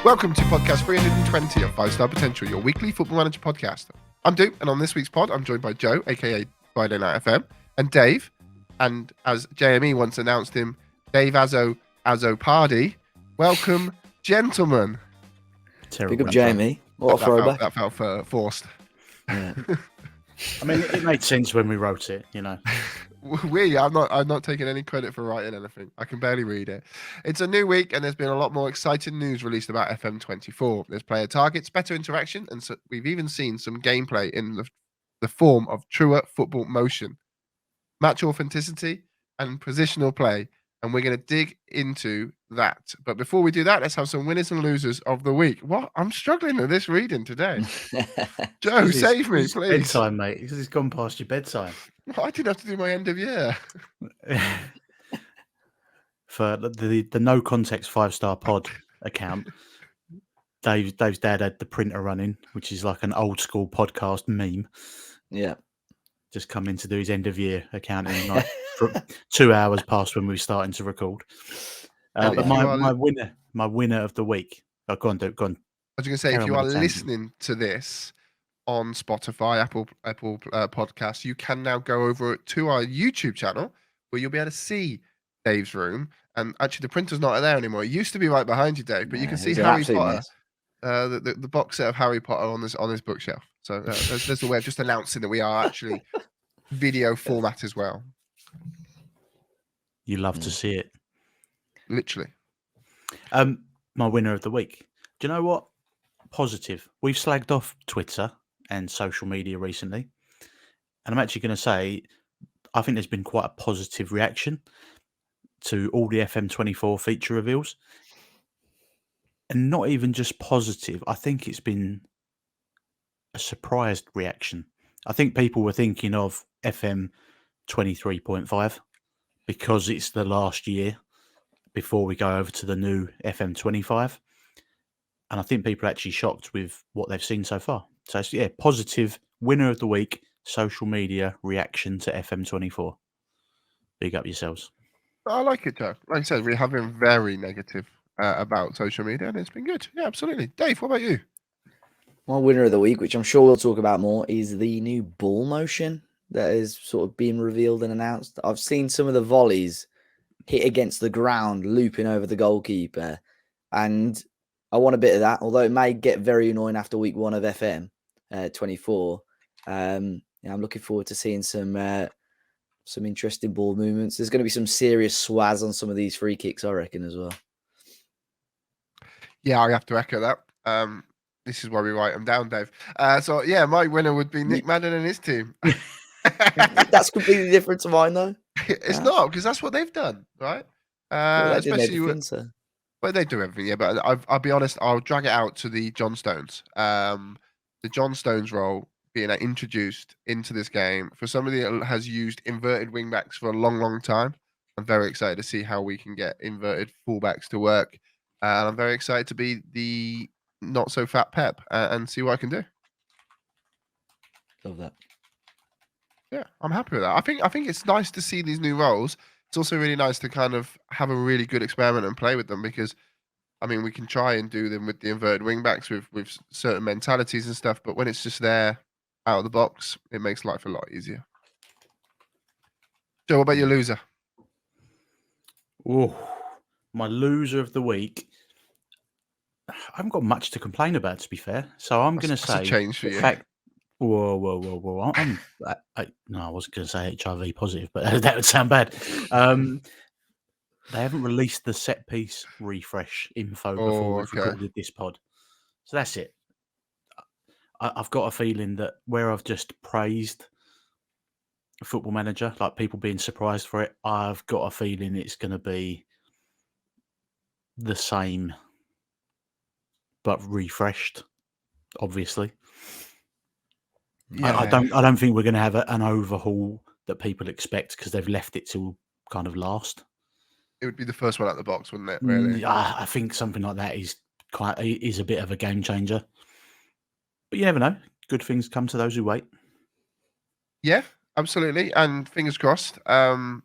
Welcome to podcast 320 of 5 Star Potential, your weekly Football Manager podcast. I'm Doop, and on this week's pod, I'm joined by Joe, aka Friday Night FM, and Dave, and as JME once announced him, Dave Pardy. Welcome, gentlemen. Terrible. Big up Jamie. What a throwback. That felt forced. Yeah. I mean, it made sense when we wrote it, you know. I'm not taking any credit for writing anything. I can barely read it. It's a new week, and there's been a lot more exciting news released about FM24. There's player targets, better interaction, and so we've even seen some gameplay in the form of truer football motion, match authenticity, and positional play. And we're going to dig into that. But before we do that, let's have some winners and losers of the week. What? I'm struggling with this reading today. Joe, save me, please. Bedtime, mate. Because it's gone past your bedtime. I didn't have to do my end of year. For the no context 5-star pod account, Dave's dad had the printer running, which is like an old school podcast meme. Yeah. Just come in to do his end of year accounting like for 2 hours past when we were starting to record. But my winner of the week. Oh, go on, Duke. Go on. I was going to say, if you are listening to this on Spotify, Apple Podcasts, you can now go over to our YouTube channel where you'll be able to see Dave's room. And actually, the printer's not there anymore. It used to be right behind you, Dave, but you can see Harry Potter, the box set of Harry Potter on this bookshelf. So there's a way of just announcing that we are actually video format as well. You love to see it. Literally. My winner of the week. Do you know what? Positive. We've slagged off Twitter and social media recently. And I'm actually going to say, I think there's been quite a positive reaction to all the FM24 feature reveals. And not even just positive. I think it's been a surprised reaction. I think people were thinking of FM 23.5 because it's the last year before we go over to the new FM 25. And I think people are actually shocked with what they've seen so far. So, positive winner of the week, social media reaction to FM24. Big up yourselves. I like it, Joe. Like I said, we're having very negative about social media, and it's been good. Yeah, absolutely. Dave, what about you? My winner of the week, which I'm sure we'll talk about more, is the new ball motion that is sort of being revealed and announced. I've seen some of the volleys hit against the ground, looping over the goalkeeper, and I want a bit of that, although it may get very annoying after week 1 of FM 24. I'm looking forward to seeing some interesting ball movements. There's going to be some serious swaz on some of these free kicks, I reckon, as well. Yeah, I have to echo that. This is why we write them down, Dave. My winner would be Nick Madden and his team. That's completely different to mine, though. It's not, because that's what they've done, right? Especially well, they do everything, yeah. But I'll be honest, I'll drag it out to the John Stones. The John Stones role being introduced into this game for somebody that has used inverted wingbacks for a long, long time. I'm very excited to see how we can get inverted fullbacks to work. And I'm very excited to be the not so fat Pep and see what I can do. Love that. Yeah, I'm happy with that. I think it's nice to see these new roles. It's also really nice to kind of have a really good experiment and play with them because, I mean, we can try and do them with the inverted wingbacks with certain mentalities and stuff, but when it's just there out of the box, it makes life a lot easier. Joe, what about your loser? Oh, my loser of the week. I haven't got much to complain about, to be fair. So I'm going to say, a change for you. Whoa. I wasn't going to say HIV positive, but that would sound bad. They haven't released the set piece refresh info before we've recorded this pod. So that's it. I've got a feeling that where I've just praised Football Manager, like people being surprised for it, I've got a feeling it's going to be the same, but refreshed, obviously. Yeah. I don't think we're going to have an overhaul that people expect because they've left it till kind of last. It would be the first one out the box, wouldn't it? Really? I think something like that is a bit of a game changer. But you never know. Good things come to those who wait. Yeah, absolutely. And fingers crossed. If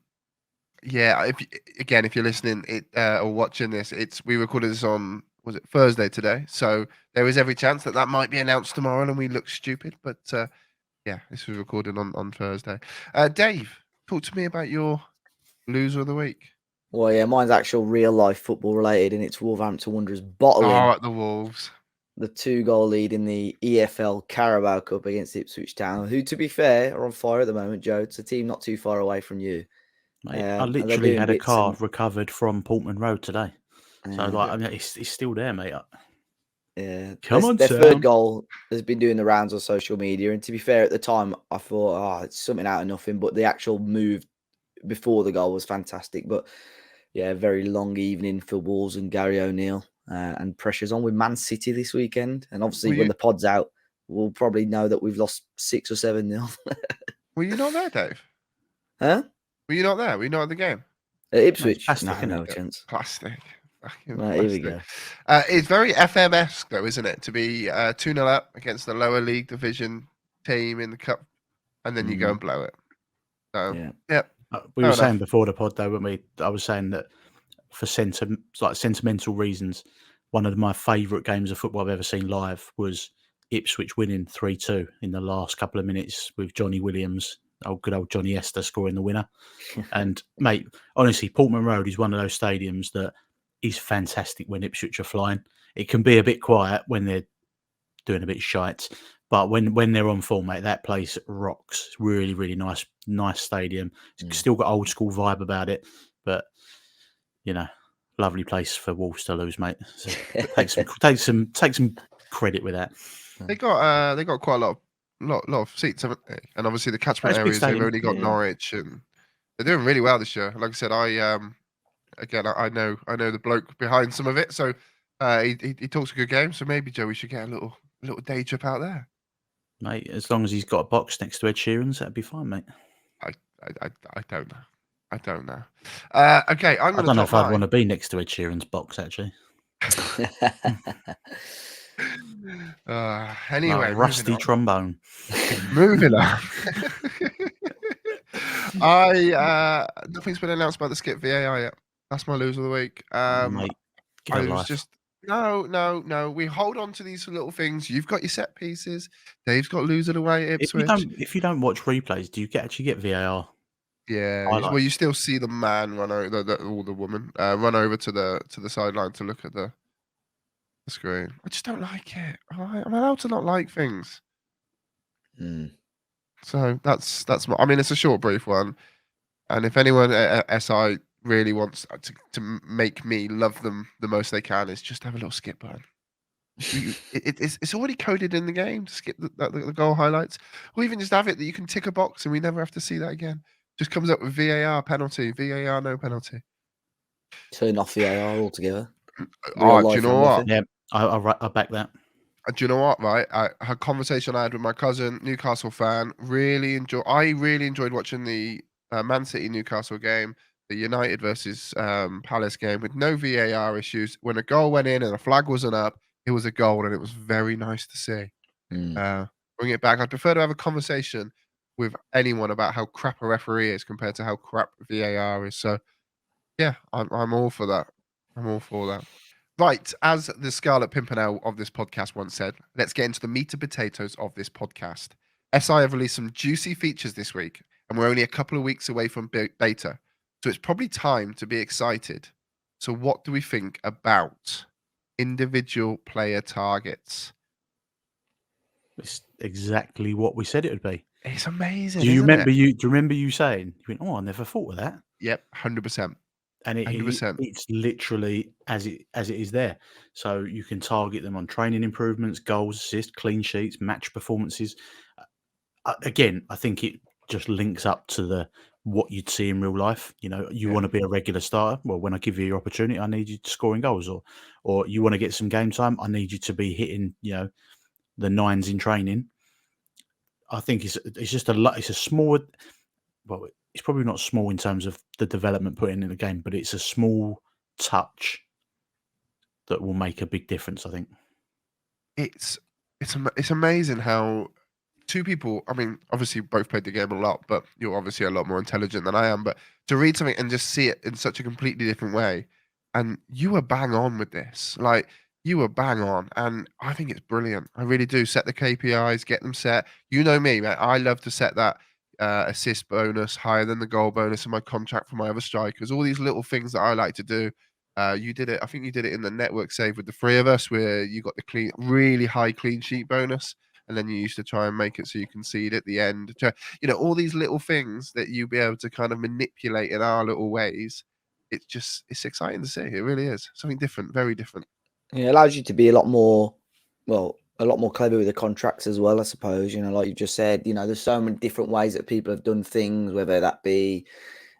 you're listening or watching this, we recorded this on was it Thursday today? So there is every chance that that might be announced tomorrow, and we look stupid. But yeah, this was recorded on Thursday. Dave, talk to me about your loser of the week. Well, yeah, mine's actual real life football related, and it's Wolverhampton Wanderers bottling Oh, at the Wolves. the 2-goal lead in the EFL Carabao Cup against Ipswich Town, who, to be fair, are on fire at the moment, Joe. It's a team not too far away from you. Mate, I And they're literally doing had a bits car and- recovered from Portman Road today. So, Yeah. like, I mean, it's still there, mate. Yeah, Come on, their Sam. third goal has been doing the rounds on social media, and to be fair, at the time I thought, oh, it's something out of nothing. But the actual move before the goal was fantastic. But yeah, very long evening for Wolves and Gary O'Neill, and pressure's on with Man City this weekend. And obviously, Were when you- the pod's out, we'll probably know that we've lost 6 or 7-0. Were you not there, Dave? Huh? Were you not there? Were you not at the game? At Ipswich? plastic, No, innit? no Yeah. chance. Plastic. Fucking Right, here we plastic. go. It's very FM-esque, though, isn't it? To be 2-0 up against the lower league division team in the cup, and then you go and blow it. So, Yeah. yep. We Fair were saying enough. before the pod, though, weren't we? I was saying that for sentimental reasons, one of my favourite games of football I've ever seen live was Ipswich winning 3-2 in the last couple of minutes with Johnny Williams, good old Johnny Esther, scoring the winner. And, mate, honestly, Portman Road is one of those stadiums that is fantastic when Ipswich are flying. It can be a bit quiet when they're doing a bit shite, but when they're on form, mate, that place rocks. Really, really nice stadium. It's still got old school vibe about it, but you know, lovely place for Wolves to lose, mate. So take some credit with that. They got quite a lot of seats, haven't they? And obviously the catchment It's a big areas, they've stadium. only got Yeah. Norwich, and they're doing really well this year. Like I said, I know the bloke behind some of it, so he talks a good game. So maybe Joe, we should get a little day trip out there. Mate, as long as he's got a box next to Ed Sheeran's, that'd be fine, mate. I don't know. I don't know. Okay, I'm I going to don't know drop if I'd mine. want to be next to Ed Sheeran's box, actually. Anyway, Like a rusty trombone. moving on. Nothing's been announced about the skip VAR yet. That's my loser of the week. Mate, get a I was life. just no. We hold on to these little things. You've got your set pieces. Dave's got loser the way at Ipswich. If you don't watch replays, do you actually get VAR? Yeah. highlights? Well, you still see the man run over the woman run over to the sideline to look at the screen. I just don't like it. I'm allowed to not like things. So that's I mean, it's a short, brief one. And if anyone at SI really wants to make me love them the most they can, is just have a little skip button. It's already coded in the game to skip the goal highlights, or even just have it that you can tick a box and we never have to see that again. Just comes up with VAR penalty, VAR no penalty. Turn off VAR altogether. Oh, Real do you life know and what? nothing. Yeah, I back that. Do you know what? Right, I had a conversation I had with my cousin, Newcastle fan. I really enjoyed watching the Man City Newcastle game, the United versus Palace game with no VAR issues. When a goal went in and a flag wasn't up, it was a goal, and it was very nice to see. Bring it back. I'd prefer to have a conversation with anyone about how crap a referee is compared to how crap VAR is. So, yeah, I'm all for that. I'm all for that. Right, as the Scarlet Pimpernel of this podcast once said, let's get into the meat and potatoes of this podcast. SI have released some juicy features this week, and we're only a couple of weeks away from beta, so it's probably time to be excited. So what do we think about individual player targets? It's exactly what we said it would be. It's amazing. Do you isn't remember it? you? Do you remember you saying? You went, "Oh, I never thought of that." Yep, 100%. And 100%. it's literally as it is there. So you can target them on training improvements, goals, assists, clean sheets, match performances. Again, I think it just links up to what you'd see in real life. You know, you want to be a regular starter. Well, when I give you your opportunity, I need you to score in goals, or you want to get some game time. I need you to be hitting, the nines in training. I think it's just it's a small. Well, it's probably not small in terms of the development put in the game, but it's a small touch that will make a big difference, I think. It's amazing how two people, I mean, obviously both played the game a lot, but you're obviously a lot more intelligent than I am, but to read something and just see it in such a completely different way, and you were bang on with this. Like, You were bang on, and I think it's brilliant. I really do. Set the KPIs, get them set. You know me, mate. I love to set that assist bonus higher than the goal bonus in my contract for my other strikers. All these little things that I like to do. You did it. I think you did it in the network save with the three of us, where you got the really high clean sheet bonus, and then you used to try and make it so you concede at the end. All these little things that you'll be able to kind of manipulate in our little ways. It's exciting to see. It really is something different, very different. Yeah, it allows you to be a lot more clever with the contracts as well, I suppose. Like you just said, there's so many different ways that people have done things, whether that be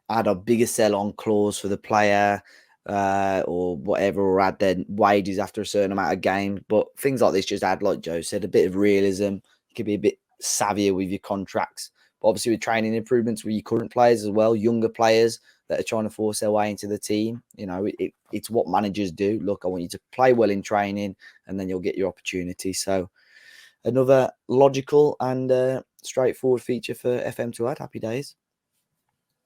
add a bigger sell-on clause for the player, or whatever, or add their wages after a certain amount of games. But things like this just add, like Joe said, a bit of realism. You can be a bit savvier with your contracts. But obviously with training improvements with your current players as well, younger players that are trying to force their way into the team. It's what managers do. Look, I want you to play well in training, and then you'll get your opportunity. So another logical and straightforward feature for FM to add. Happy days.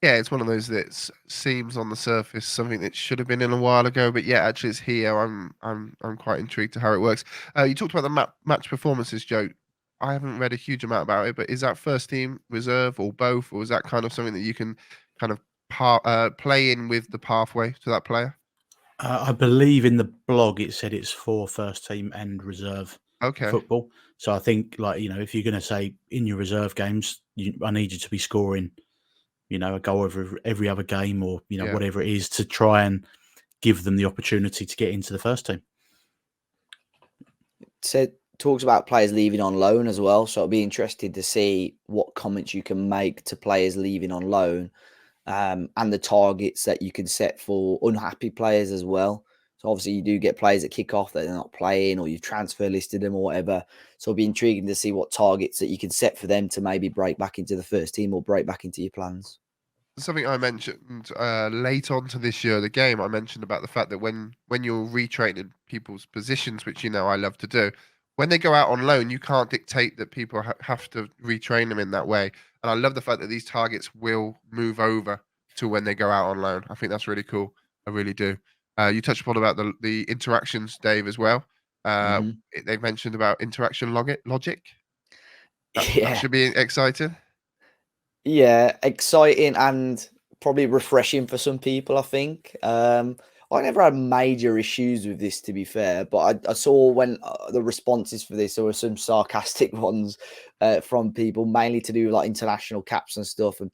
Yeah, it's one of those that seems on the surface something that should have been in a while ago, but yeah, actually it's here. I'm quite intrigued to how it works. You talked about the match performances, Joe. I haven't read a huge amount about it, but is that first team, reserve, or both, or is that kind of something that you can kind of play in with the pathway to that player? I believe in the blog it said it's for first team and reserve football. So I think, if you're going to say in your reserve games, I need you to be scoring, a goal every other game, or whatever it is, to try and give them the opportunity to get into the first team. Talks about players leaving on loan as well, so I'll be interested to see what comments you can make to players leaving on loan, and the targets that you can set for unhappy players as well. So obviously you do get players that kick off that they're not playing, or you've transfer listed them or whatever. So it'll be intriguing to see what targets that you can set for them to maybe break back into the first team or break back into your plans. Something I mentioned late on to this year, the game, I mentioned about the fact that when you're retraining people's positions, which I love to do, when they go out on loan, you can't dictate that people have to retrain them in that way. And I love the fact that these targets will move over to when they go out on loan. I think that's really cool. I really do. You touched upon about the interactions, Dave, as well. They've mentioned about interaction logic. That should be exciting. Yeah, exciting and probably refreshing for some people, I think. I never had major issues with this, to be fair, but I saw when the responses for this, there were some sarcastic ones from people, mainly to do with like international caps and stuff, and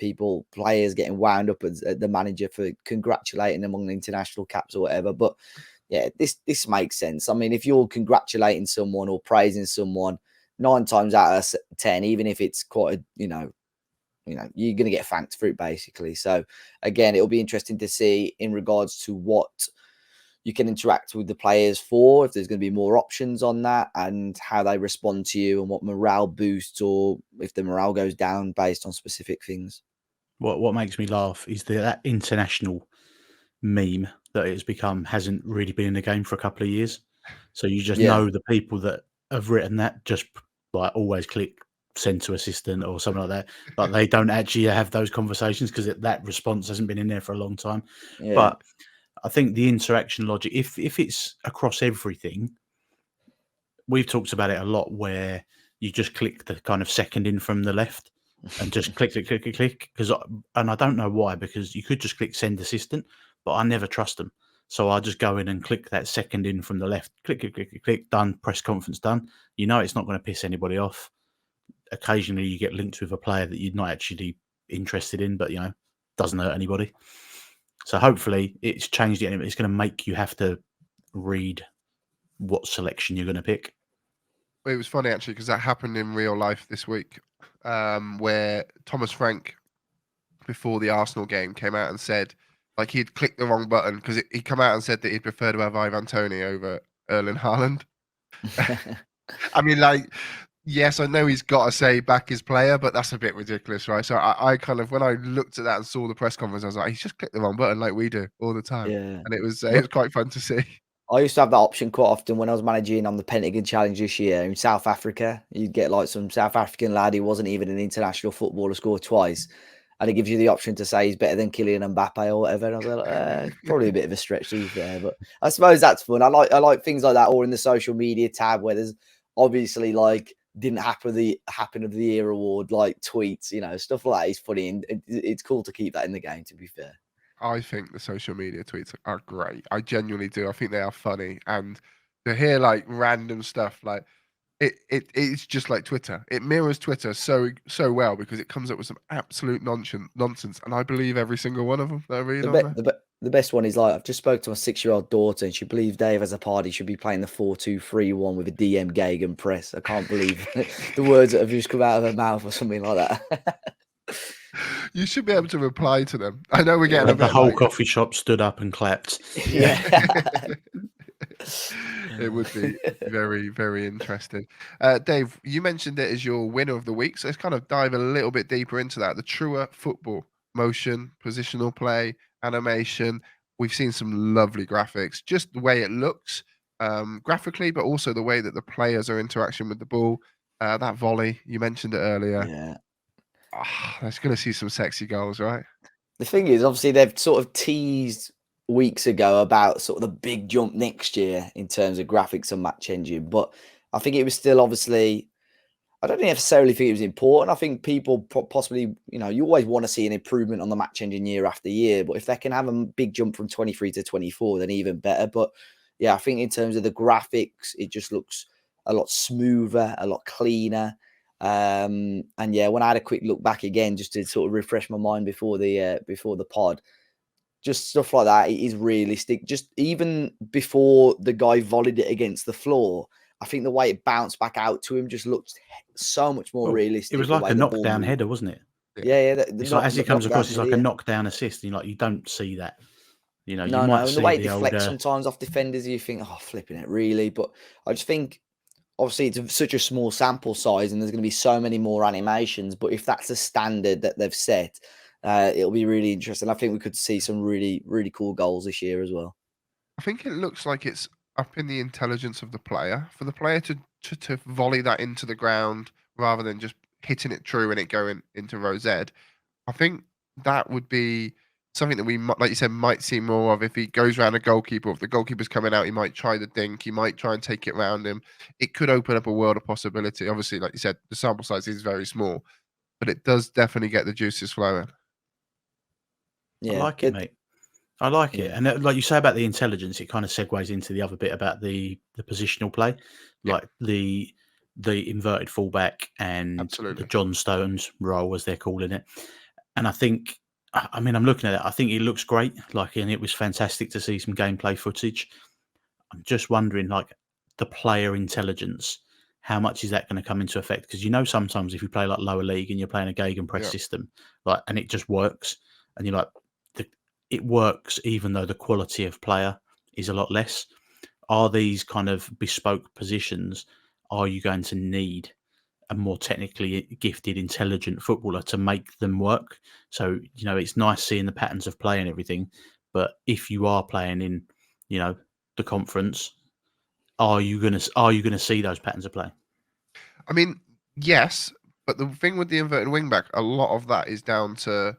players getting wound up at the manager for congratulating them on the international caps or whatever. But yeah, this makes sense. I mean, if you're congratulating someone or praising someone, 9 times out of 10, even if it's quite you're going to get thanked for it, basically. So again, it'll be interesting to see in regards to what you can interact with the players for, if there's going to be more options on that, and how they respond to you, and what morale boosts, or if the morale goes down based on specific things. What makes me laugh is that international meme that it's become hasn't really been in the game for a couple of years. So you just know the people that have written that just like always click send to assistant or something like that, but they don't actually have those conversations because that response hasn't been in there for a long time. But I think the interaction logic, if it's across everything, we've talked about it a lot, where you just click the kind of second in from the left and just click. And I don't know why, because you could just click send assistant, but I never trust them. So I just go in and click that second in from the left, click, done, press conference, done. It's not going to piss anybody off. Occasionally you get linked with a player that you're not actually interested in, but doesn't hurt anybody. So hopefully it's changed it. It's going to make you have to read what selection you're going to pick. It was funny actually, because that happened in real life this week, where Thomas Frank, before the Arsenal game, came out and said like he'd clicked the wrong button, because he come out and said that he'd prefer to have Ivan Toney over Erling Haaland. I mean, like, yes, I know he's got to say back his player, but that's a bit ridiculous, right? So I kind of, when I looked at that and saw the press conference, I was like, he's just clicked the wrong button like we do all the time. Yeah. And it was quite fun to see. I used to have that option quite often when I was managing on the Pentagon Challenge this year in South Africa. You'd get like some South African lad who wasn't even an international footballer score twice. and it gives you the option to say he's better than Kylian Mbappe or whatever. And I was like, it's probably a bit of a stretch to be fair, but I suppose that's fun. I like things like that, or in the social media tab where there's obviously like didn't happen of the year award, like tweets, stuff like that is funny, and it's cool to keep that in the game, to be fair. I think the social media tweets are great. I genuinely do. I think they are funny, and to hear like random stuff like it's just like Twitter. It mirrors Twitter so well because it comes up with some absolute nonsense, and I believe every single one of them that I read on there. The best one is like, I've just spoke to my 6-year-old daughter, and she believes Dave as a party should be playing the 4-2-3-1 with a DM Gagan press. I can't believe the words that have just come out of her mouth or something like that. You should be able to reply to them. I know we're getting a The bit whole like, coffee shop stood up and clapped. Yeah. it would be very, very interesting. Dave, you mentioned it as your winner of the week, so let's kind of dive a little bit deeper into that. The truer football, motion, positional play, animation. We've seen some lovely graphics, just the way it looks graphically, but also the way that the players are interacting with the ball. That volley, you mentioned it earlier. Yeah. That's going to see some sexy goals, right? The thing is, obviously, they've sort of teased weeks ago about sort of the big jump next year in terms of graphics and match engine, but I think it was still obviously, I don't necessarily think it was important. I think people possibly, you always want to see an improvement on the match engine year after year, but if they can have a big jump from 23 to 24, then even better. But yeah, I think in terms of the graphics, it just looks a lot smoother, a lot cleaner. And yeah, when I had a quick look back again, just to sort of refresh my mind before the pod, just stuff like that, it is realistic. Just even before the guy volleyed it against the floor, I think the way it bounced back out to him just looked so much more realistic. It was like a knockdown header, wasn't it? Yeah. It's like as he comes across, it's like a knockdown assist. And you don't see that. You might see the way it the deflects sometimes off defenders, you think, oh, flipping it, really. But I just think, obviously, it's such a small sample size, and there's going to be so many more animations. But if that's a standard that they've set, it'll be really interesting. I think we could see some really, really cool goals this year as well. I think it looks like it's up in the intelligence of the player for the player to volley that into the ground rather than just hitting it true and it going into row Z. I think that would be something that we, like you said, might see more of if he goes around a goalkeeper. If the goalkeeper's coming out, he might try the dink. He might try and take it around him. It could open up a world of possibility. Obviously, like you said, the sample size is very small, but it does definitely get the juices flowing. Yeah, I like it, mate. I like it. And like you say about the intelligence, it kind of segues into the other bit about the positional play, like the inverted fullback and Absolutely. the John Stones role, as they're calling it. And I think, I mean, I'm looking at it. I think it looks great. And it was fantastic to see some gameplay footage. I'm just wondering, like, the player intelligence, how much is that going to come into effect? Because sometimes if you play like lower league and you're playing a Gegenpress system, and it just works, and you're like, it works even though the quality of player is a lot less. Are these kind of bespoke positions? Are you going to need a more technically gifted, intelligent footballer to make them work? So, it's nice seeing the patterns of play and everything, but if you are playing in, the conference, are you gonna see those patterns of play? I mean, yes, but the thing with the inverted wingback, a lot of that is down to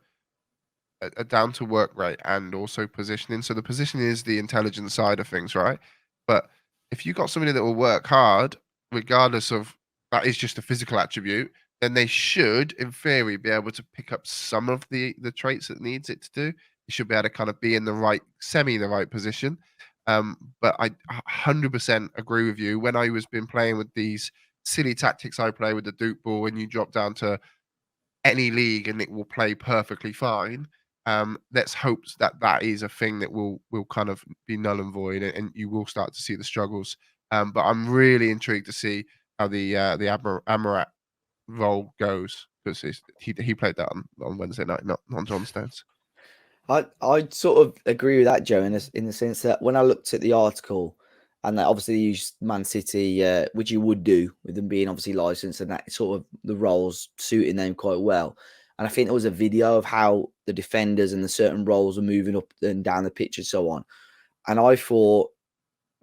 work rate and also positioning. So the positioning is the intelligence side of things, right? But if you got somebody that will work hard, regardless of that is just a physical attribute, then they should, in theory, be able to pick up some of the traits that needs it to do. You should be able to kind of be in the right position. But I 100% agree with you. When I was been playing with these silly tactics I play with the Doop ball, and you drop down to any league and it will play perfectly fine. Let's hope that is a thing that will kind of be null and void, and you will start to see the struggles. But I'm really intrigued to see how the Amarat role goes, because he played that on Wednesday night, not on John Stones. I sort of agree with that, Joe, in the sense that when I looked at the article, and that obviously they used Man City, which you would do with them being obviously licensed, and that sort of the roles suiting them quite well. And I think there was a video of how the defenders and the certain roles are moving up and down the pitch and so on. And I thought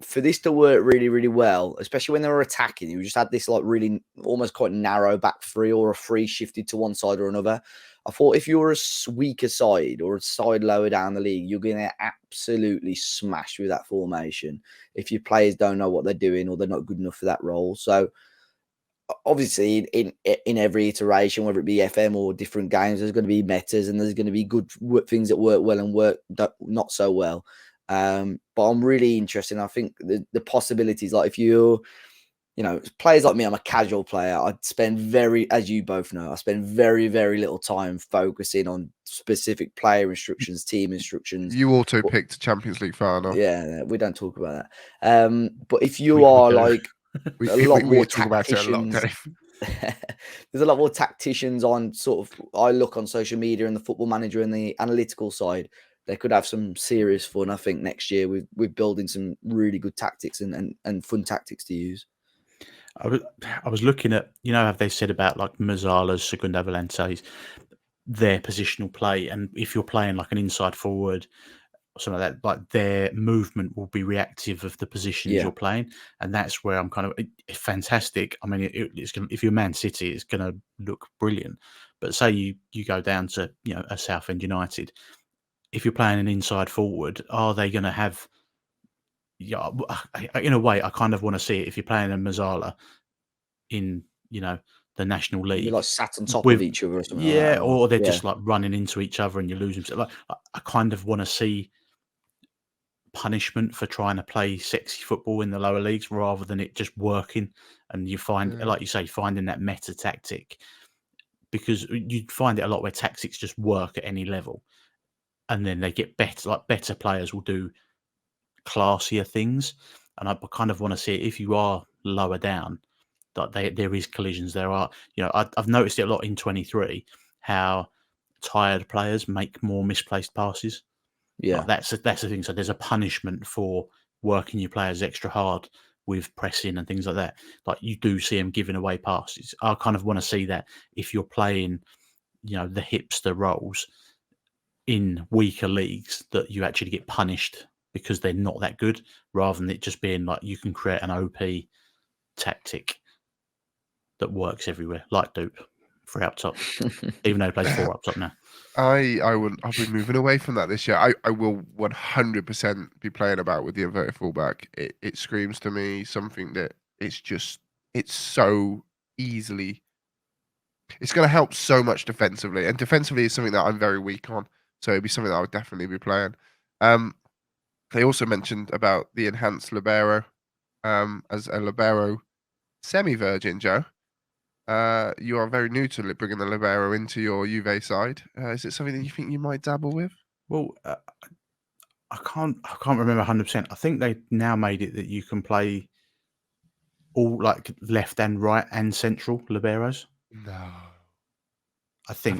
for this to work really, really well, especially when they were attacking, you just had this like really almost quite narrow back three or a three shifted to one side or another. I thought if you're a weaker side or a side lower down the league, you're going to absolutely smash with that formation if your players don't know what they're doing or they're not good enough for that role. So obviously in every iteration, whether it be FM or different games, there's going to be metas and there's going to be good things that work well and work not so well. But I'm really interested. I think the possibilities, like if you're, players like me, I'm a casual player. I'd spend as you both know, I spend very, very little time focusing on specific player instructions, team instructions. You auto picked Champions League final. Yeah, we don't talk about that. But if you are like a lot more tacticians, there's a lot more tacticians on sort of. I look on social media and the Football Manager and the analytical side. They could have some serious fun, I think, next year with building some really good tactics and fun tactics to use. I was looking at, have they said about like Mazzala's, Segunda Valente's, their positional play, and if you're playing like an inside forward or something like that, like their movement will be reactive of the positions you're playing, and that's where I'm kind of it's fantastic. I mean, it's gonna, if you're Man City, it's going to look brilliant. But say you go down to a Southend United, if you're playing an inside forward, are they going to have? Yeah, in a way, I kind of want to see it if you're playing a Mazzala in, the National League. You're like sat on top of each other or something. Yeah, like that, or they're just like running into each other and you're losing. Like, I kind of want to see punishment for trying to play sexy football in the lower leagues rather than it just working. And you find, like you say, finding that meta tactic, because you'd find it a lot where tactics just work at any level. And then they get better, like better players will do classier things. And I kind of want to see it if you are lower down, that there is collisions. There are, I've noticed it a lot in 23, how tired players make more misplaced passes. Yeah, like that's the thing. So there's a punishment for working your players extra hard with pressing and things like that. Like you do see them giving away passes. I kind of want to see that if you're playing, the hipster roles in weaker leagues, that you actually get punished because they're not that good, rather than it just being like you can create an OP tactic that works everywhere, like Doop for up top, even though he plays 4 up top now. I'll be moving away from that this year. I will 100% be playing about with the inverted fullback. It screams to me something that it's so easily. It's going to help so much defensively, and defensively is something that I'm very weak on. So it'd be something that I would definitely be playing. They also mentioned about the enhanced libero, as a libero semi-virgin, Joe. You are very new to bringing the libero into your Juve side. Is it something that you think you might dabble with? Well, I can't remember 100%. I think they now made it that you can play all like left and right and central liberos. No. I think,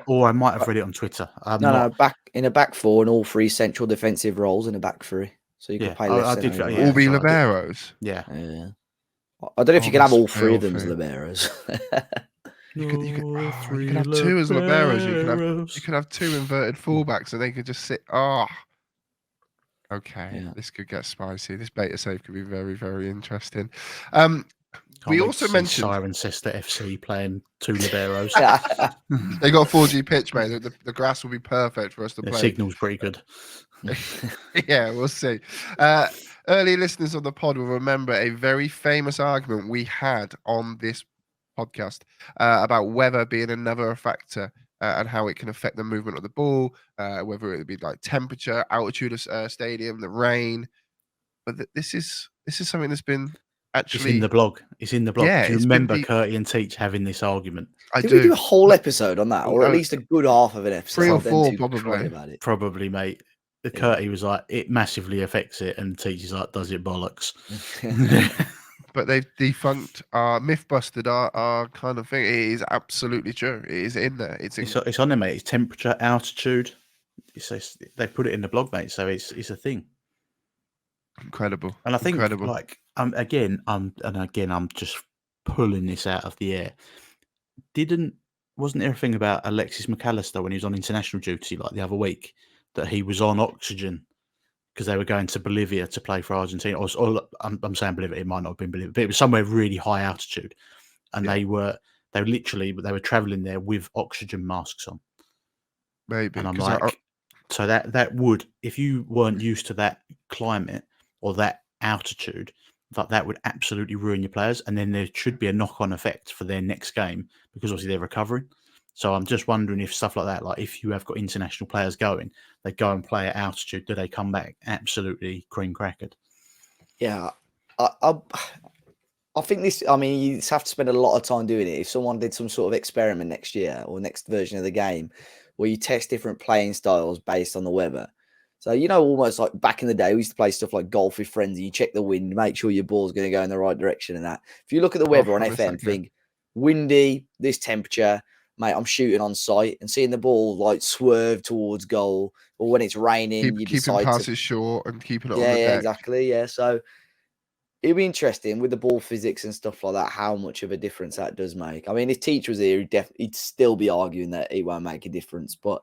or I might have read it on Twitter. Back in a back 4 and all 3 central defensive roles in a back 3. So you can play left center. All be liberos. Yeah. I don't know if you can have all 3 of them as liberos. You could have 2 as liberos. You could have 2 inverted fullbacks, and they could just sit. Okay, This could get spicy. This beta save could be very, very interesting. We also mentioned Cirencester FC playing 2 liberos. They got a 4G pitch, mate. The grass will be perfect for us to play. The signal's pretty good. Yeah, we'll see. Early listeners of the pod will remember a very famous argument we had on this podcast about weather being another factor and how it can affect the movement of the ball, whether it would be like temperature, altitude of stadium, the rain. But this is something that's been actually it's in the blog. Yeah, do you remember Curty and Teach having this argument? Did we do a whole episode on that, or at least a good half of an episode? 3 or 4, probably. About it. Probably, mate. Curty was like, it massively affects it, and Teach is like, does it bollocks? But they've defunct, myth busted our kind of thing. It is absolutely true. It is in there. It's on there, mate. It's temperature, altitude. They put it in the blog, mate. So it's a thing. Incredible. And I think, incredible. like, I'm just pulling this out of the air. Wasn't there a thing about Alexis McAllister when he was on international duty, like the other week, that he was on oxygen because they were going to Bolivia to play for Argentina. Or I'm saying Bolivia, it might not have been Bolivia, but it was somewhere really high altitude, and they were traveling there with oxygen masks on. Maybe. And I'm like, so that would, if you weren't used to that climate or that altitude, that would absolutely ruin your players. And then there should be a knock-on effect for their next game because obviously they're recovering. So I'm just wondering if stuff like that, like if you have got international players going, they go and play at altitude, do they come back absolutely cream crackered? Yeah, I think this. I mean, you just have to spend a lot of time doing it. If someone did some sort of experiment next year or next version of the game, where you test different playing styles based on the weather. So almost like back in the day, we used to play stuff like golf with friends. And you check the wind, make sure your ball's going to go in the right direction, and that. If you look at the weather on FM, think windy, this temperature. Mate, I'm shooting on sight and seeing the ball like swerve towards goal, or when it's raining, you keeping passes short and keeping it on the deck. Yeah, exactly. Yeah, so it'd be interesting with the ball physics and stuff like that, how much of a difference that does make. I mean, if Teach was here, he'd still be arguing that it won't make a difference. But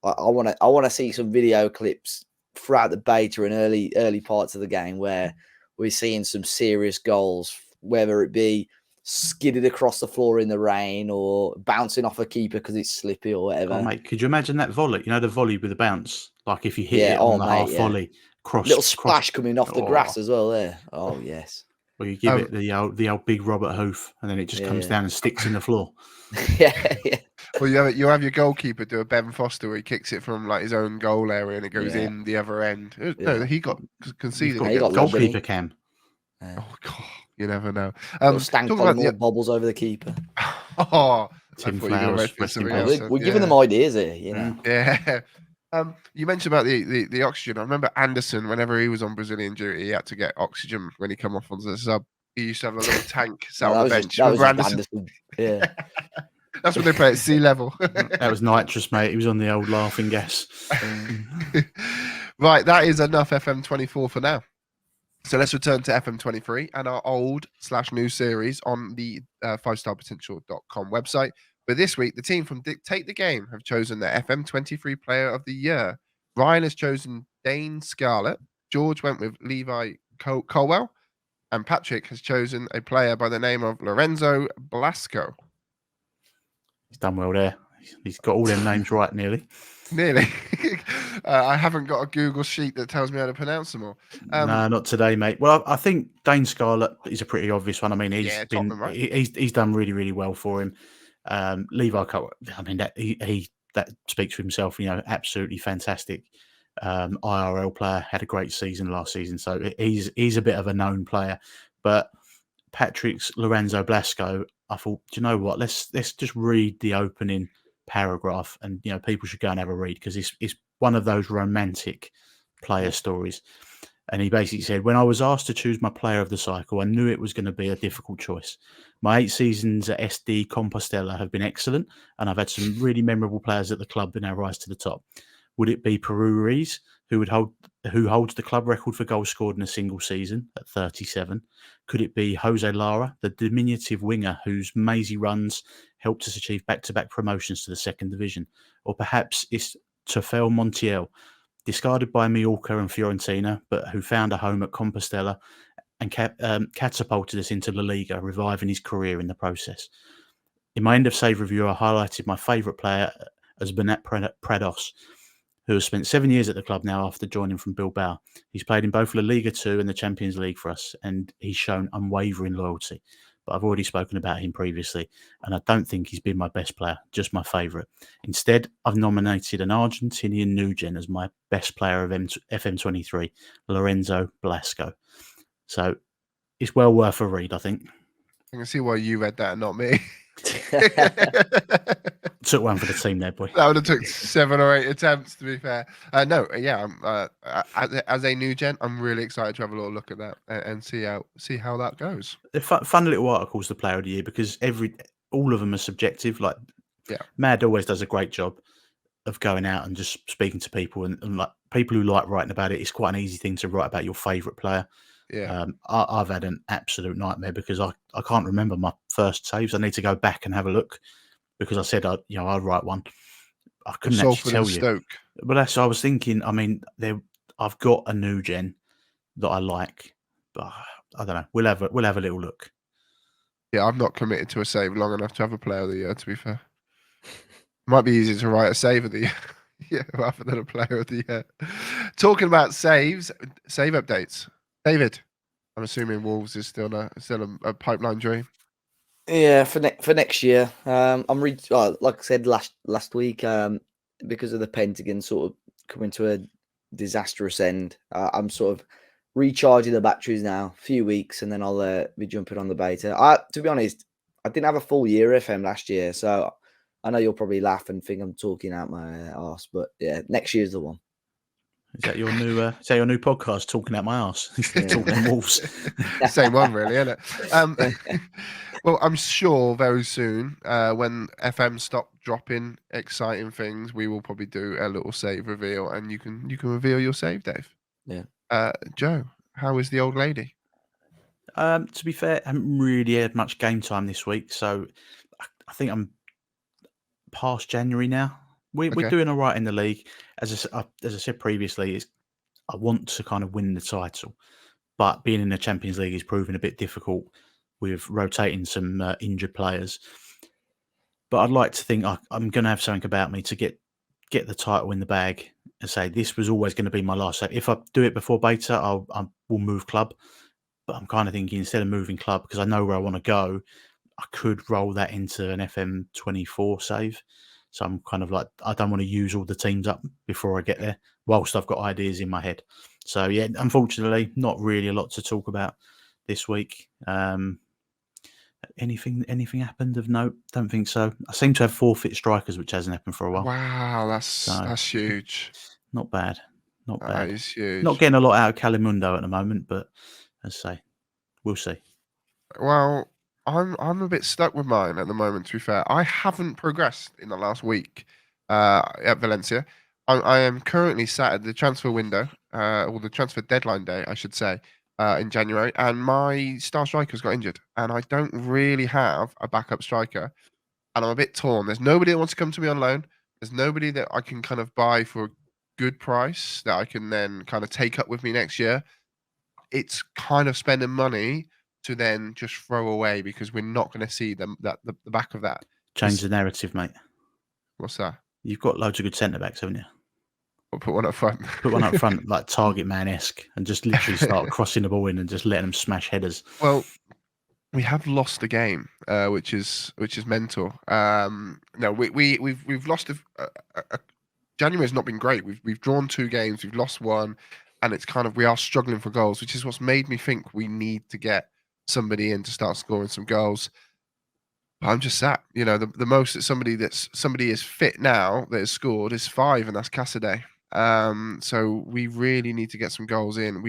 I want to see some video clips throughout the beta and early parts of the game where we're seeing some serious goals, whether it be skidded across the floor in the rain or bouncing off a keeper because it's slippy or whatever. Oh, mate, could you imagine that volley? The volley with the bounce? Like if you hit it on the half volley, little splash coming off the grass as well there. Oh, yes. Or you give it the old big Robert Hoof and then it just comes down and sticks in the floor. yeah. Well, you have your goalkeeper do a Ben Foster where he kicks it from like his own goal area and it goes in the other end. No, he got conceded. He got goalkeeper cam. Oh, God. You never know. Stank bobbles over the keeper. Tim Flowers. We're giving them ideas here, Yeah. You mentioned about the oxygen. I remember Anderson, whenever he was on Brazilian duty, he had to get oxygen when he come off onto the sub. He used to have a little tank sat on the bench. Anderson. Yeah. That's when they play at sea level. That was nitrous, mate. He was on the old laughing gas. Right, that is enough FM24 for now. So let's return to FM23 and our old/new series on the 5starpotential.com website. But this week, the team from Dictate the Game have chosen their FM23 Player of the Year. Ryan has chosen Dane Scarlett. George went with Levi Colwell. And Patrick has chosen a player by the name of Lorenzo Blasco. He's done well there. He's got all them names right, nearly. Nearly. I haven't got a Google sheet that tells me how to pronounce them all. No, not today, mate. Well, I think Dane Scarlett is a pretty obvious one. I mean, he's done really, really well for him. Levi Colwell, I mean, that speaks for himself. Absolutely fantastic IRL player. Had a great season last season, so he's a bit of a known player. But Patrick's Lorenzo Blasco, I thought, do you know what? Let's just read the opening paragraph, and people should go and have a read because it's one of those romantic player stories. And he basically said, when I was asked to choose my player of the cycle, I knew it was going to be a difficult choice. My 8 seasons at SD Compostela have been excellent, and I've had some really memorable players at the club in our rise to the top. Would it be Peru Ruiz, who holds the club record for goals scored in a single season at 37? Could it be Jose Lara, the diminutive winger whose mazy runs helped us achieve back-to-back promotions to the second division? Or perhaps it's Tofel Montiel, discarded by Mallorca and Fiorentina, but who found a home at Compostela and catapulted us into La Liga, reviving his career in the process. In my end of save review, I highlighted my favourite player as Bernat Prados, who has spent 7 years at the club now after joining from Bilbao. He's played in both La Liga 2 and the Champions League for us, and he's shown unwavering loyalty. But I've already spoken about him previously, and I don't think he's been my best player, just my favourite. Instead, I've nominated an Argentinian new gen as my best player of FM23, Lorenzo Blasco. So it's well worth a read, I think. I can see why you read that and not me. Took one for the team there, boy. That would have took 7 or 8 attempts, to be fair. As a new gen, I'm really excited to have a little look at that and see how that goes. They're fun little articles, the player of the year, because all of them are subjective. Like, Mad always does a great job of going out and just speaking to people and like people who like writing about it. It's quite an easy thing to write about your favourite player. Yeah, I've had an absolute nightmare because I can't remember my first saves. I need to go back and have a look because I said I'd write one. I couldn't actually tell you. Stoke. But that's what I was thinking. I mean, I've got a new gen that I like, but I don't know. We'll have a little look. Yeah, I'm not committed to a save long enough to have a player of the year, to be fair. Might be easier to write a save of the year, yeah, rather than a player of the year. Talking about save updates. David, I'm assuming Wolves is still a pipeline dream. Yeah, for next year. Like I said last week, because of the Pentagon sort of coming to a disastrous end, I'm sort of recharging the batteries now. A few weeks, and then I'll be jumping on the beta. To be honest, I didn't have a full year FM last year, so I know you'll probably laugh and think I'm talking out my arse, but yeah, next year's the one. Is that your new podcast? Talking out my arse, talking Wolves. Same one, really, isn't it? Well, I'm sure very soon, when FM stop dropping exciting things, we will probably do a little save reveal, and you can reveal your save, Dave. Yeah. Joe, how is the old lady? To be fair, I haven't really had much game time this week, so I think I'm past January now. We're doing all right in the league. As I said previously, I want to kind of win the title, but being in the Champions League is proving a bit difficult with rotating some injured players. But I'd like to think I'm going to have something about me to get the title in the bag and say this was always going to be my last. So if I do it before beta, I will move club. But I'm kind of thinking instead of moving club, because I know where I want to go, I could roll that into an FM24 save. So I'm kind of like, I don't want to use all the teams up before I get there, whilst I've got ideas in my head. So yeah, unfortunately, not really a lot to talk about this week. Anything happened of note? Don't think so. I seem to have forfeit strikers, which hasn't happened for a while. Wow, that's huge. Not bad. Not bad. That is huge. Not getting a lot out of Calimundo at the moment, but as I say, we'll see. Well, I'm a bit stuck with mine at the moment, to be fair. I haven't progressed in the last week at Valencia. I am currently sat at the transfer window, or the transfer deadline day, I should say, in January, and my star striker's got injured, and I don't really have a backup striker, and I'm a bit torn. There's nobody that wants to come to me on loan. There's nobody that I can kind of buy for a good price that I can then kind of take up with me next year. It's kind of spending money to then just throw away because we're not going to see the back of that. Change the narrative, mate. What's that? You've got loads of good centre backs, haven't you? I'll put one up front. Put one up front, like target man-esque, and just literally start crossing the ball in and just letting them smash headers. Well, we have lost a game, which is mental. No, we've lost. January has not been great. We've drawn 2 games. We've lost 1, and it's kind of we are struggling for goals, which is what's made me think we need to get somebody in to start scoring some goals. But I'm just sat. You know, the most that somebody is fit now that has scored is 5, and that's Cassidy. So we really need to get some goals in.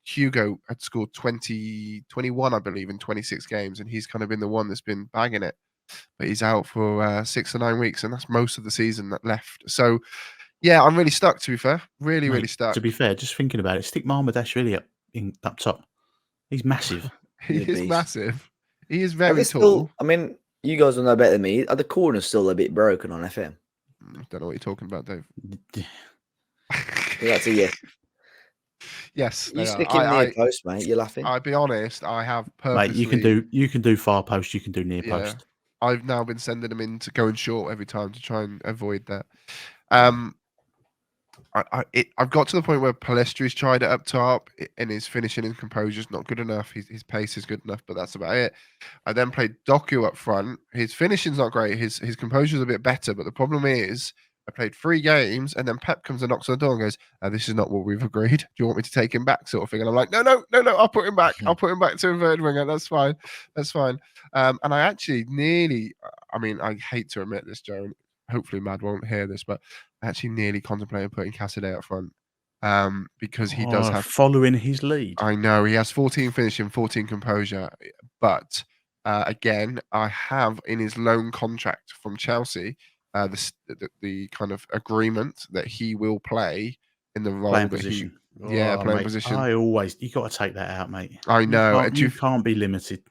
Hugo had scored 21, I believe, in 26 games, and he's kind of been the one that's been bagging it. But he's out for 6 or 9 weeks, and that's most of the season that left. So, yeah, I'm really stuck, to be fair. Really stuck. To be fair, just thinking about it, stick Marmadashvili up top. He's massive. He is massive. He is very tall. Still, I mean, you guys will know better than me. Are the corners still a bit broken on FM? Don't know what you're talking about, Dave. That's a yes. Yes. You stick him near post, mate. You're laughing. I'll be honest. I have purposely. Mate, you can do far post. You can do near post. I've now been sending them in to going short every time to try and avoid that. I've got to the point where Palestri's tried it up top, and his finishing and composure is not good enough. His pace is good enough, but that's about it. I then played Doku up front. His finishing's not great. His composure's a bit better, but the problem is I played 3 games, and then Pep comes and knocks on the door and goes, "This is not what we've agreed. Do you want me to take him back?" Sort of thing. And I'm like, no, I'll put him back. I'll put him back to inverted winger. That's fine. And I actually nearly, I mean, I hate to admit this, Joe, and hopefully Mad won't hear this, but I actually nearly contemplated putting Cassidy up front because he does have... Following his lead. I know. He has 14 finishing, 14 composure. But again, I have in his loan contract from Chelsea the kind of agreement that he will play in the role that position. Playing position. You got to take that out, mate. I know. You can't be limited.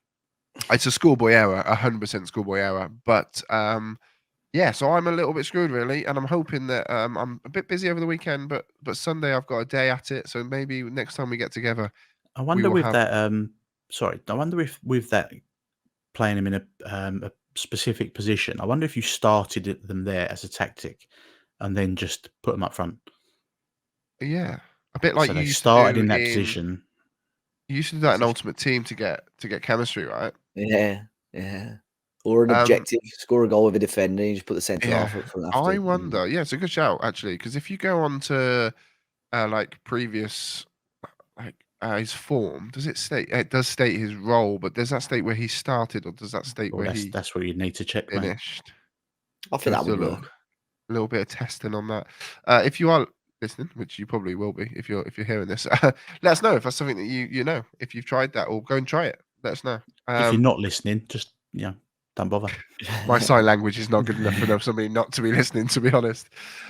It's a schoolboy error, 100% schoolboy error. But Yeah, so I'm a little bit screwed really, and I'm hoping that I'm a bit busy over the weekend, but Sunday I've got a day at it, so maybe next time we get together, I we wonder will with have. that. Sorry, I wonder if with that playing him in a specific position. I wonder if you started them there as a tactic, and then just put them up front. Yeah, a bit like So you they used to started do in that position. You used to do that in So- Ultimate Team to get chemistry, right? Yeah, yeah. Or an Um, objective, score a goal with a defender, you just put the centre half yeah, up front after. I wonder. Yeah, it's a good shout actually, because if you go on to like previous like his form, does it state? It does state his role, but does that state where he started, or does that state Well, where he that's where you need to check, mate. finished? I think that Just a would work. little bit of testing on that. If you are listening, which you probably will be if you're hearing this, let us know if that's something that you know, if you've tried that, or go and try it. Let us know. If you're not listening, just don't bother. My sign language is not good enough for somebody not to be listening, to be honest.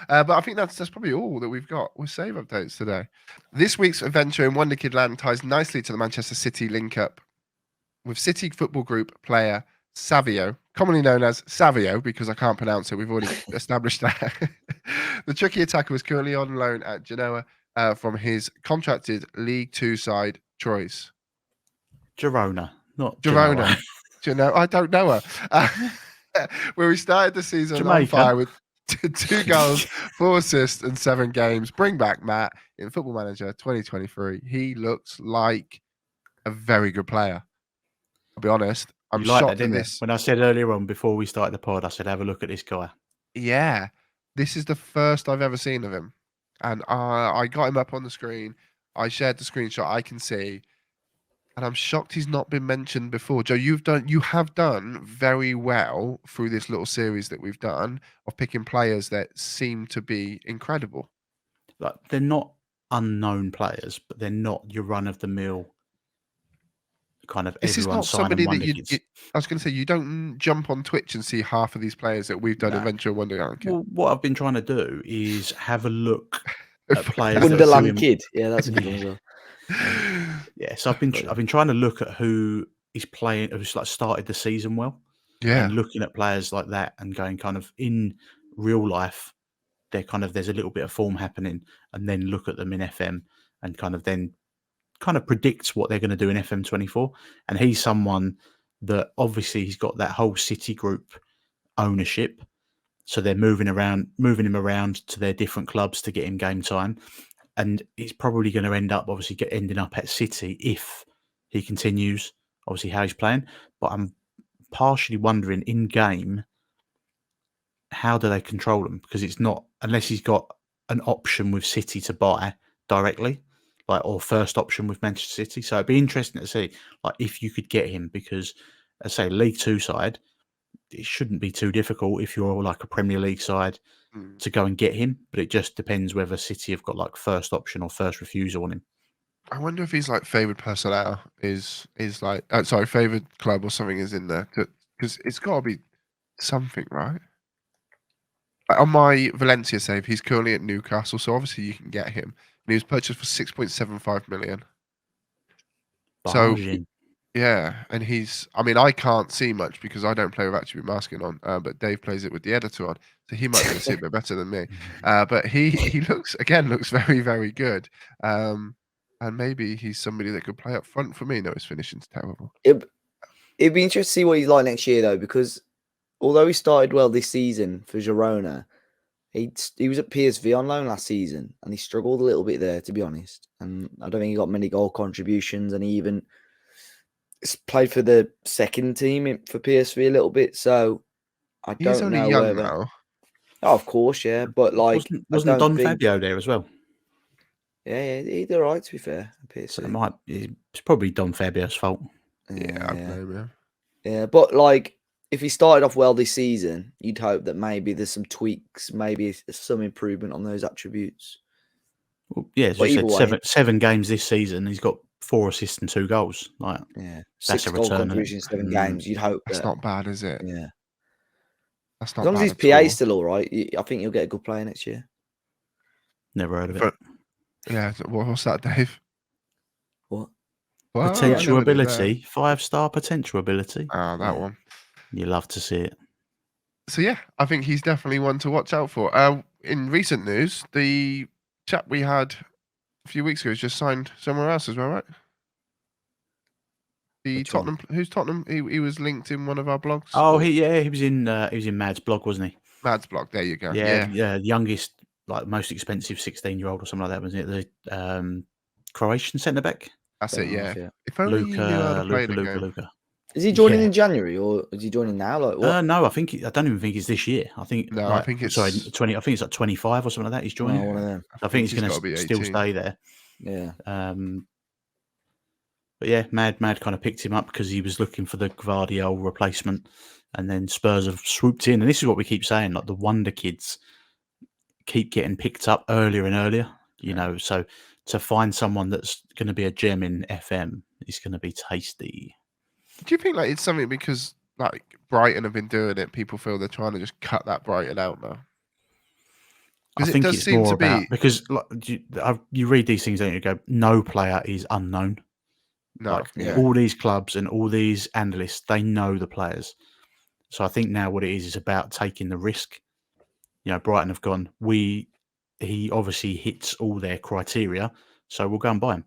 But I think that's probably all that we've got with save updates today. This week's adventure in Wonderkid Land ties nicely to the Manchester City link-up with City Football Group player Savio, commonly known as Savio because I can't pronounce it. We've already established that. The tricky attacker was currently on loan at Genoa from his contracted League Two side, Troyes. Girona, not Girona. Genoa. I don't know her. Where he started the season on Jamaica. fire with 2 goals, 4 assists, and 7 games. Bring back Matt in Football Manager 2023. He looks like a very good player. I'll be honest. I'm You like shocked that, at didn't you? this. When I said earlier on before we started the pod, I said have a look at this guy. Yeah, this is the first I've ever seen of him, and I got him up on the screen. I shared the screenshot. I can see. And I'm shocked he's not been mentioned before. Joe, you have done very well through this little series that we've done of picking players that seem to be incredible. Like they're not unknown players, but they're not your run of the mill kind of This is everyone not signing somebody that wonder you, kids. I was going to say, you don't jump on Twitch and see half of these players that we've done No. Adventure Wonderland. Well, what I've been trying to do is have a look at players that are Wonderland doing. Kid. Yeah, that's a good one as well. Yeah, so I've been trying to look at who is playing, who's like started the season well, Yeah, and looking at players like that and going kind of in real life, there's a little bit of form happening, and then look at them in FM and then predicts what they're going to do in FM24. And he's someone that obviously he's got that whole City group ownership, so they're moving him around to their different clubs to get him game time. And he's probably going to end up ending up at City if he continues, obviously, how he's playing. But I'm partially wondering in game, how do they control him? Because it's not, unless he's got an option with City to buy directly, or first option with Manchester City. So it'd be interesting to see, if you could get him, because, as I say, League Two side, it shouldn't be too difficult if you're like a Premier League side to go and get him, but it just depends whether City have got first option or first refusal on him. I wonder if he's favoured personnel is favoured club or something is in there, because it's got to be something, right? On my Valencia save, he's currently at Newcastle, so obviously you can get him. And he was purchased for 6.75 million. Bargain. So yeah, and I can't see much because I don't play with attribute masking on, but Dave plays it with the editor on, so he might be able to see it a bit better than me. But he looks very, very good. And maybe he's somebody that could play up front for me. No, his finishing's terrible. It'd be interesting to see what he's like next year, though, because although he started well this season for Girona, he was at PSV on loan last season, and he struggled a little bit there, to be honest. And I don't think he got many goal contributions, and he even played for the second team for PSV a little bit. So I don't know. He's only young now. Oh, of course, yeah, but wasn't Don Fabio there as well? Yeah, he did all right, to be fair. So it's probably Don Fabio's fault. Yeah, I blame him. Yeah, but if he started off well this season, you'd hope that maybe there's some tweaks, maybe some improvement on those attributes. Well, yeah, as you said, seven games this season. He's got 4 assists and 2 goals. Yeah, that's 6 a goal return. contribution in 7 games. You'd hope that's not bad, is it? Yeah, that's not. As long as his PA is still all right, I think you'll get a good player next year. Never heard of it. Yeah, what's that, Dave? What? Well, potential ability, 5-star potential ability. Ah, that one. You love to see it. So yeah, I think he's definitely one to watch out for. In recent news, the chap we had a few weeks ago has just signed somewhere else as well, right? The Which one? Tottenham, who's Tottenham? He was linked in one of our blogs. Oh, or he was in Mad's blog, wasn't he? Mad's blog. There you go. Yeah, Yeah, youngest, like most expensive 16-year-old or something like that, wasn't it? The Croatian centre back, that's it. Fair enough, Yeah. yeah. If only you knew how to play the game. Luca. Is he joining Yeah. in January or is he joining now? Like what? No, I don't even think it's this year. I think No, I think it's 20. I think it's like 25 or something like that. He's joining. One of them. I think he's going gotta be to still 18. stay there. Yeah. But yeah, Mad kind of picked him up because he was looking for the Gvardiol replacement, and then Spurs have swooped in. And this is what we keep saying: like the wonder kids keep getting picked up earlier and earlier. You know, so to find someone that's going to be a gem in FM is going to be tasty. Do you think like it's something because like Brighton have been doing it? People feel they're trying to just cut that Brighton out now. I think it's more about because like, you read these things and you go, no player is unknown. No, like all these clubs and all these analysts, they know the players. So I think now what it is about taking the risk. You know, Brighton have gone, he obviously hits all their criteria, so we'll go and buy him.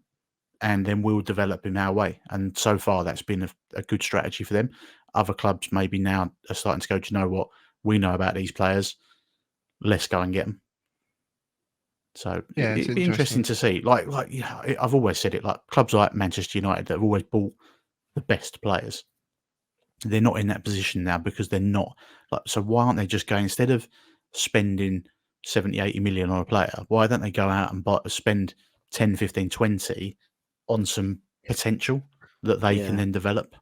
And then we'll develop him our way. And so far, that's been a good strategy for them. Other clubs maybe now are starting to go, do you know what? We know about these players. Let's go and get them. So yeah, it'd be interesting to see. Like I've always said it, like clubs like Manchester United that have always bought the best players. They're not in that position now because they're not. Like, so why aren't they just going, instead of spending 70, 80 million on a player, why don't they go out and spend 10, 15, 20 on some potential that they can then develop?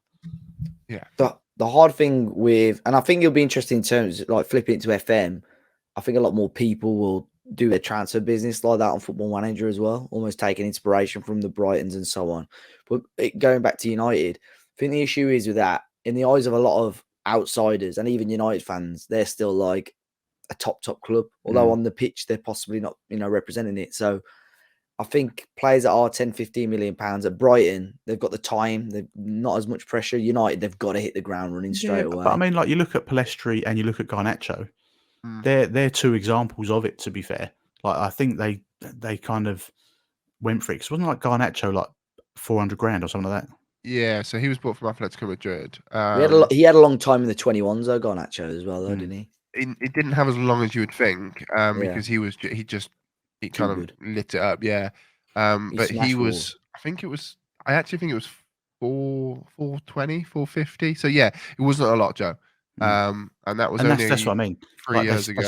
Yeah. The hard thing with, and I think it'll be interesting in terms of like flipping it to FM, I think a lot more people will do their transfer business like that on Football Manager as well, almost taking inspiration from the Brightons and so on. But going back to United, I think the issue is with that, in the eyes of a lot of outsiders and even United fans, they're still like a top club, although on the pitch they're possibly not, representing it. So I think players that are 10, 15 million pounds at Brighton, they've got the time, they've not as much pressure. United, they've got to hit the ground running straight away. But I mean, like you look at Palestri and you look at Garnacho, they're two examples of it, to be fair. Like I think they kind of went for it. 'Cause wasn't like Garnacho like 400 grand or something like that? Yeah, so he was bought from Atletico Madrid. He had a long time in the 21s though, Garnacho as well, though, didn't he? It didn't have as long as you would think, because he kind of lit it up, yeah. But he was, I actually think it was 420, 450. So yeah, it wasn't a lot, Joe. And that was that's what I mean. 3 years ago.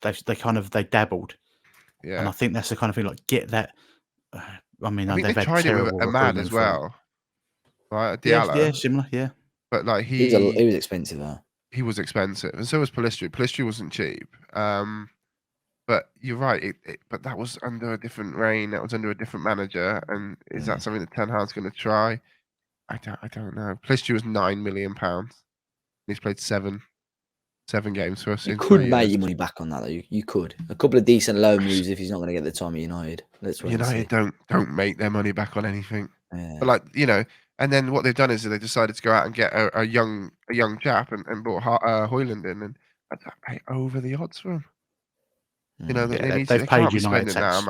They dabbled. Yeah. And I think that's the kind of thing, like get that. I mean, I think they've they had tried it with terrible Ahmad as recruitment well. Right, Yeah, Diallo. similar, yeah. But like he was expensive, though. He was expensive, and so was Palistri. Palistri wasn't cheap. But you're right. But that was under a different reign. That was under a different manager. And is that something that Ten Hag's going to try? I don't know. Palistri was £9 million. He's played seven games for us. You could make your money back on that, though. You could. A couple of decent loan moves if he's not going to get the time at United. United don't make their money back on anything. Yeah. But and then what they've done is they decided to go out and get a young chap and brought Højlund in, and I'd pay over the odds for him. They've paid United tax.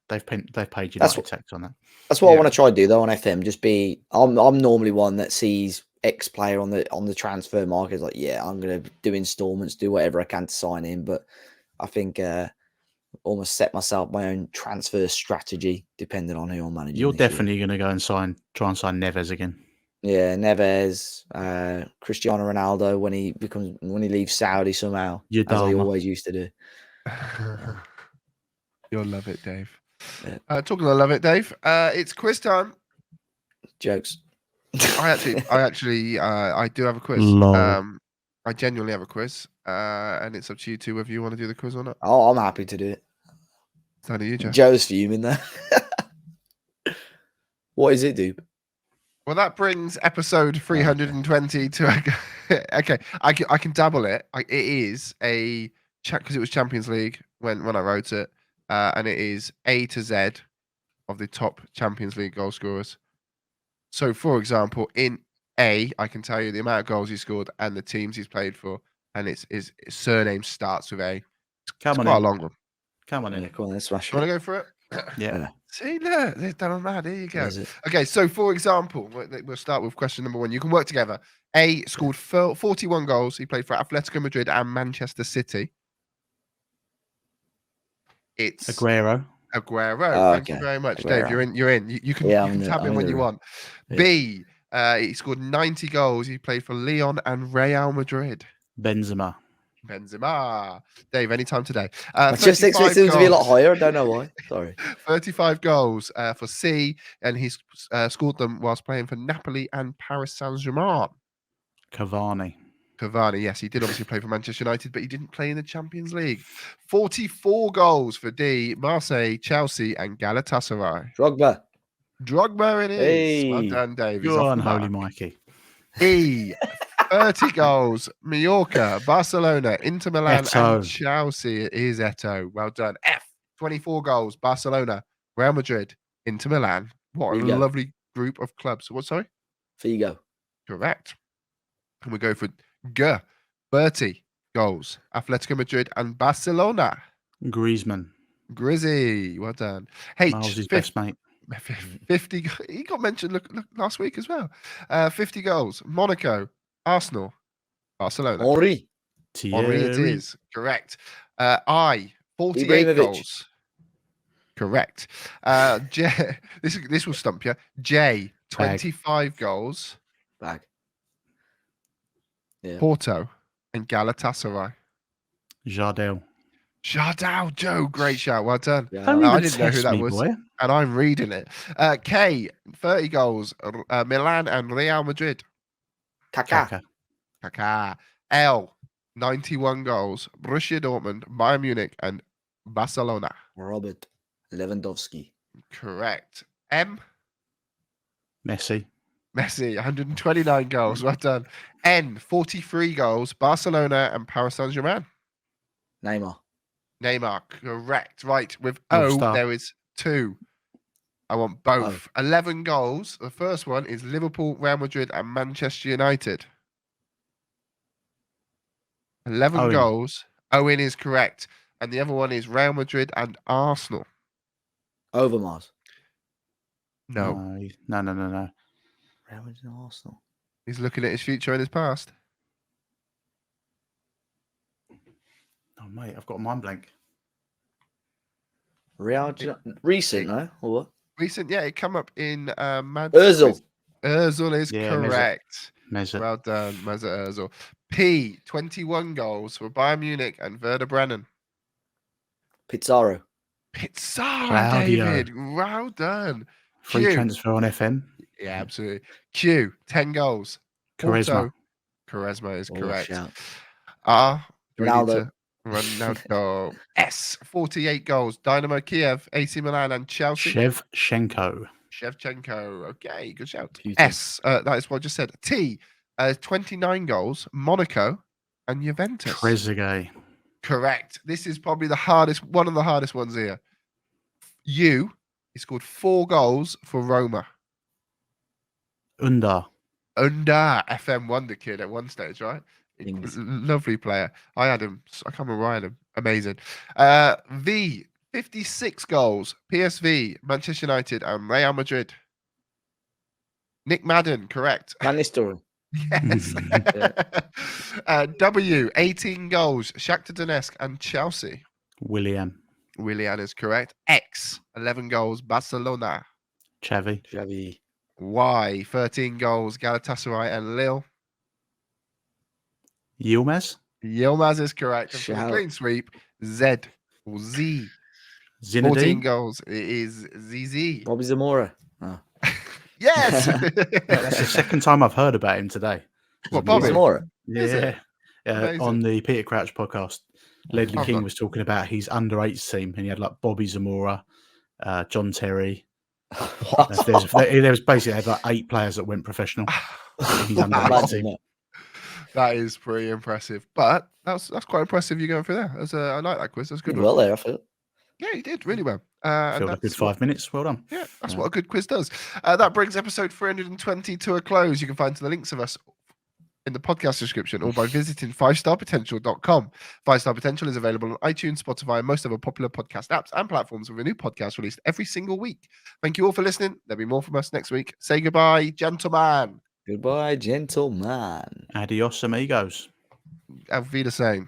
They've paid United tax on that. That's what I want to try to do though on FM. Just be, I'm normally one that sees X player on the transfer market. It's like, yeah, I'm going to do installments, do whatever I can to sign in. But I think almost set myself my own transfer strategy depending on who I'm managing. You're definitely going to go and try and sign Neves again. Yeah, Neves, Cristiano Ronaldo when he leaves Saudi somehow, as he always used to do. You'll love it, Dave. Yeah. Talking of love it, Dave. It's quiz time. Jokes. I do have a quiz. I genuinely have a quiz, and it's up to you two whether you want to do the quiz or not. Oh, I'm happy to do it. So do you, Joe? Joe's fuming there. What is it, Doop? Well, that brings episode 320 to. Okay, I can dabble it. It is a chat because it was Champions League when I wrote it, and it is A to Z of the top Champions League goal scorers. So, for example, in A, I can tell you the amount of goals he scored and the teams he's played for. and his surname starts with A. Come It's on quite a in. long one. Come on Yeah, in. come on, let's smash You want it. to go for it? Yeah. See, look, they've done on that. There you go. Is it? Okay, so for example, we'll start with question number 1. You can work together. A scored 41 goals. He played for Atletico Madrid and Manchester City. It's Aguero. Aguero. Thank you Okay, very much, Dave. Aguero. You're in. You can Yeah, you can tap I'm in in when the you room. want. Yeah. B, he scored 90 goals. He played for Lyon and Real Madrid. Benzema. Benzema. Dave, anytime today. I just 35 expected him to be a lot goals. higher. I don't know why. Sorry. 35 goals for C, and he's scored them whilst playing for Napoli and Paris Saint-Germain. Cavani. Cavani, yes, he did obviously play for Manchester United, but he didn't play in the Champions League. 44 goals for D, Marseille, Chelsea, and Galatasaray. Drogba. Drogba it is. Well Hey. done, Dave. He's You're off the unholy, mark. Mikey. E, 30 goals, Mallorca, Barcelona, Inter Milan, Eto'o. and Chelsea. It is Eto'o. Well done. F, 24 goals, Barcelona, Real Madrid, Inter Milan. What a Figo. lovely group of clubs. What, sorry? Figo. Correct. And we go for G, 30 goals, Atletico Madrid and Barcelona. Griezmann. Grizzy, well done. H, Miles' 50, best mate. 50. He got mentioned look, last week as well. 50 goals, Monaco, Arsenal, Barcelona. Henri. Henri it Thierry. is. Correct. I, 48 Ibrahimovic. goals. Correct. J, this will stump you. J, 25 goals, Bag. Yeah. Porto and Galatasaray. Jardel. Jardel, Joe, great shout. Well done. Yeah. Don't I even didn't know who test that me, was. boy. And I'm reading it. K, 30 goals, Milan and Real Madrid. Kaká. Kaka. Kaká. L, 91 goals, Borussia Dortmund, Bayern Munich, and Barcelona. Robert Lewandowski. Correct. M, Messi. Messi, 129 goals. Well done. N, 43 goals, Barcelona and Paris Saint-Germain. Neymar. Neymar, correct. Right, with North O, Star. there is 2. I want both. 11 goals. The first one is Liverpool, Real Madrid, and Manchester United. 11 Owen. goals. Owen is correct. And the other one is Real Madrid and Arsenal. Overmars. No. No. Real Madrid and Arsenal. He's looking at his future and his past. Oh, mate, I've got a mind blank. Recent, no? Or what? Recent, yeah, it come up in Ozil. Ozil is Yeah, Mesut. correct. Mesut. Well done, Mesut Ozil. P, 21 goals for Bayern Munich and Werder Bremen. Pizarro. Pizarro, Claudio. David. Well done. Free Q. transfer on FM. Yeah, absolutely. Q, 10 goals. Charisma. Charisma is Oh, correct. shout. R, do we need Ronaldo. to- Ronaldo. S, 48 goals. Dynamo Kiev, AC Milan, and Chelsea. Shevchenko. Shevchenko. Okay, good shout. Beauty. S, that is what I just said. T, 29 goals. Monaco and Juventus. Trezeguet. Correct. This is probably one of the hardest ones here. U, he scored 4 goals for Roma. Undar. Under FM Wonderkid at one stage, right? Ings. Lovely player. I had him. I can't remember why I had him. Amazing. V, 56 goals. PSV, Manchester United, and Real Madrid. Nick Madden, correct. Van Nistelrooy. Yes. W, 18 goals. Shakhtar Donetsk and Chelsea. Willian. Willian is correct. X, 11 goals. Barcelona. Xavi. Y, 13 goals. Galatasaray and Lille. Yilmaz. Yilmaz is correct. And for the Shout. clean sweep, Z or Z, 14 Zinedine. goals. It is ZZ. Bobby Zamora. Oh. Yes. That's the second time I've heard about him today. What, Bobby Bobby? Zamora. Is it? Yeah. Amazing. On the Peter Crouch podcast, Ledley Oh, King God. was talking about his under-8s team, and he had like Bobby Zamora, John Terry. There was basically like 8 players that went professional. He's under Wow. 8s team. Imagine that. That is pretty impressive. But that's quite impressive you going through there. I like that quiz. That's a good. Did well one. there, I feel. Yeah, you did really well. And Filled a good that's what- 5 minutes. Well done. Yeah, that's Yeah. what a good quiz does. That brings episode 320 to a close. You can find the links of us in the podcast description or by visiting 5starpotential.com. 5-Star Potential is available on iTunes, Spotify, and most other popular podcast apps and platforms with a new podcast released every single week. Thank you all for listening. There'll be more from us next week. Say goodbye, gentlemen. Goodbye, gentleman. Adios, amigos. Auf Wiedersehen.